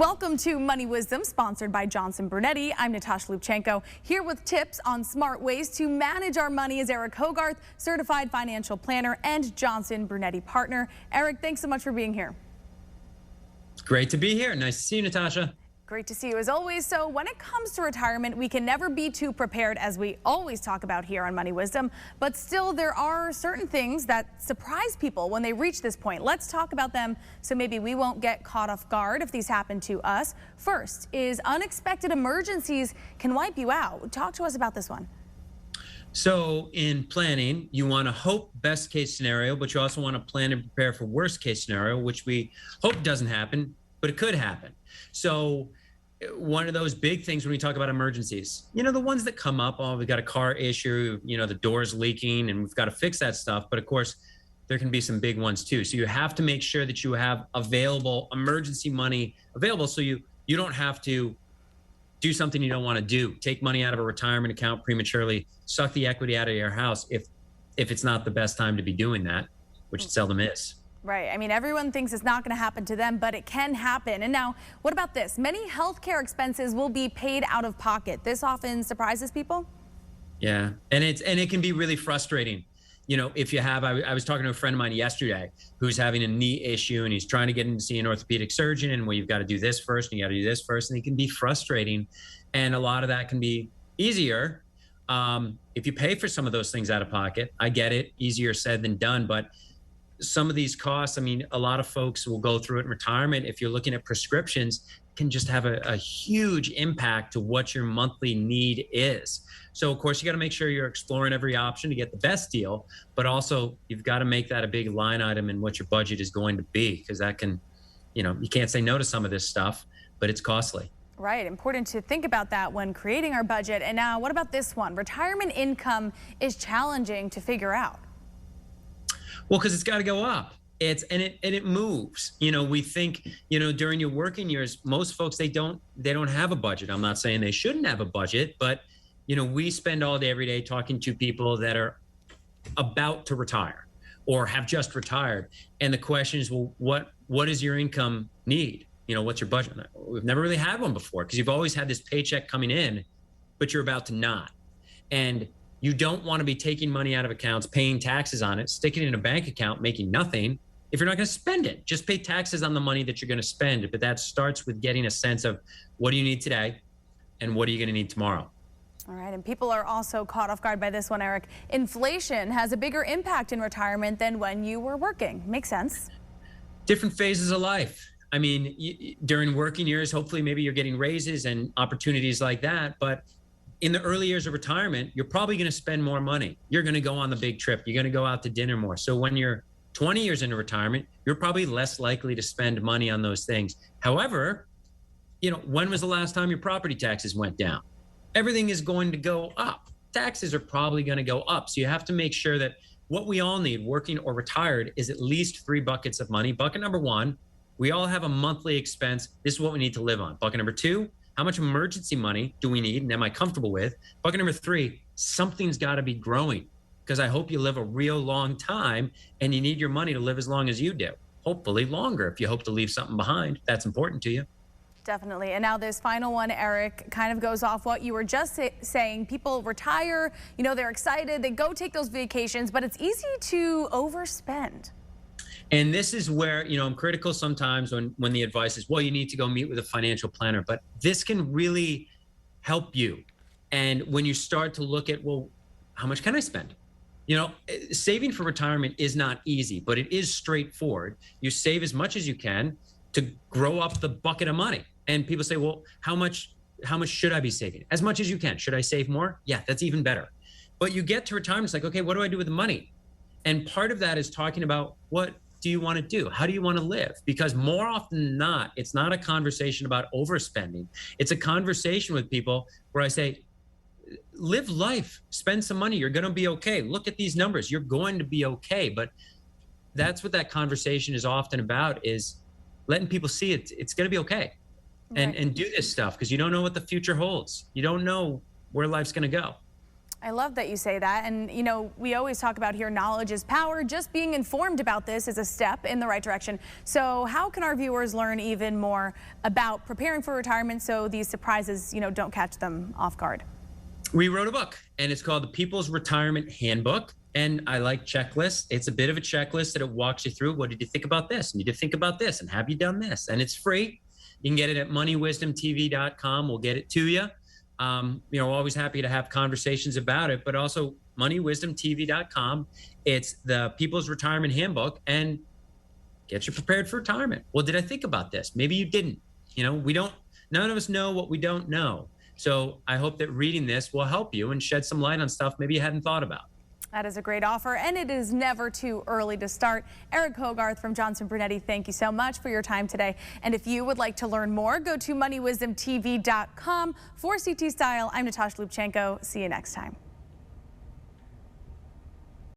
Welcome to Money Wisdom, sponsored by Johnson Brunetti. I'm Natasha Lubchenko. Here with tips on smart ways to manage our money is Eric Hogarth, certified financial planner and Johnson Brunetti partner. Eric, thanks so much for being here. Great to be here. Nice to see you, Natasha. Great to see you as always. So when it comes to retirement, we can never be too prepared, as we always talk about here on Money Wisdom. But still, there are certain things that surprise people when they reach this point. Let's talk about them so maybe we won't get caught off guard if these happen to us. First is unexpected emergencies can wipe you out. Talk to us about this one. So in planning, you want to hope best case scenario, but you also want to plan and prepare for worst case scenario, which we hope doesn't happen, but it could happen. So one of those big things when we talk about emergencies, the ones that come up, oh, we got a car issue, the door's leaking and we've got to fix that stuff. But of course, there can be some big ones too. So you have to make sure that you have available emergency money available so you don't have to do something you don't want to do. Take money out of a retirement account prematurely, suck the equity out of your house if it's not the best time to be doing that, which it seldom is. Right. I mean, everyone thinks it's not going to happen to them, but it can happen. And now, what about this? Many healthcare expenses will be paid out of pocket. This often surprises people. Yeah, and it can be really frustrating. If you have, I was talking to a friend of mine yesterday who's having a knee issue and he's trying to get in to see an orthopedic surgeon, and you've got to do this first and you got to do this first, and it can be frustrating. And a lot of that can be easier if you pay for some of those things out of pocket. I get it, easier said than done, but some of these costs, a lot of folks will go through it in retirement. If you're looking at prescriptions, can just have a huge impact to what your monthly need is. So of course, you got to make sure you're exploring every option to get the best deal, but also you've got to make that a big line item in what your budget is going to be, because that can, you can't say no to some of this stuff, but it's costly. Right. Important to think about that when creating our budget. And now, what about this one? Retirement income is challenging to figure out. Well, because it's got to go up. It moves. We think, during your working years, most folks, they don't have a budget. I'm not saying they shouldn't have a budget, but we spend all day, every day talking to people that are about to retire or have just retired. And the question is, well, what is your income need? What's your budget? We've never really had one before, because you've always had this paycheck coming in, but you're about to not. And you don't want to be taking money out of accounts, paying taxes on it, sticking it in a bank account, making nothing if you're not going to spend it. Just pay taxes on the money that you're going to spend. But that starts with getting a sense of what do you need today and what are you going to need tomorrow. All right. And people are also caught off guard by this one, Eric. Inflation has a bigger impact in retirement than when you were working. Makes sense. Different phases of life. During working years, hopefully maybe you're getting raises and opportunities like that. But in the early years of retirement, you're probably going to spend more money. You're going to go on the big trip. You're going to go out to dinner more. So when you're 20 years into retirement, you're probably less likely to spend money on those things. However, when was the last time your property taxes went down? Everything is going to go up. Taxes are probably going to go up. So you have to make sure that what we all need, working or retired, is at least 3 buckets of money. Bucket number 1, we all have a monthly expense. This is what we need to live on. Bucket number 2, how much emergency money do we need and am I comfortable with? Bucket number 3, something's got to be growing, because I hope you live a real long time and you need your money to live as long as you do. Hopefully longer if you hope to leave something behind. That's important to you. Definitely. And now this final one, Eric, kind of goes off what you were just saying. People retire, they're excited, they go take those vacations, but it's easy to overspend. And this is where, I'm critical sometimes when the advice is, well, you need to go meet with a financial planner, but this can really help you. And when you start to look at, well, how much can I spend? Saving for retirement is not easy, but it is straightforward. You save as much as you can to grow up the bucket of money. And people say, well, how much should I be saving? As much as you can. Should I save more? Yeah, that's even better. But you get to retirement, it's like, okay, what do I do with the money? And part of that is talking about, what do you want to do? How do you want to live? Because more often than not, it's not a conversation about overspending. It's a conversation with people where I say, live life, spend some money. You're going to be okay. Look at these numbers. You're going to be okay. But that's what that conversation is often about, is letting people see it's going to be okay. And do this stuff, because you don't know what the future holds. You don't know where life's going to go. I love that you say that. And, you know, we always talk about here, knowledge is power. Just being informed about this is a step in the right direction. So how can our viewers learn even more about preparing for retirement so these surprises, you know, don't catch them off guard? We wrote a book, and it's called The People's Retirement Handbook. And I like checklists. It's a bit of a checklist that it walks you through. What did you think about this? And you did think about this? And have you done this? And it's free. You can get it at moneywisdomtv.com. We'll get it to you. You know, always happy to have conversations about it, but also moneywisdomtv.com. It's the People's Retirement Handbook, and get you prepared for retirement. Well, did I think about this? Maybe you didn't. You know, none of us know what we don't know. So I hope that reading this will help you and shed some light on stuff maybe you hadn't thought about. That is a great offer, and it is never too early to start. Eric Hogarth from Johnson Brunetti, thank you so much for your time today. And if you would like to learn more, go to moneywisdomtv.com. For CT Style, I'm Natasha Lubchenko. See you next time.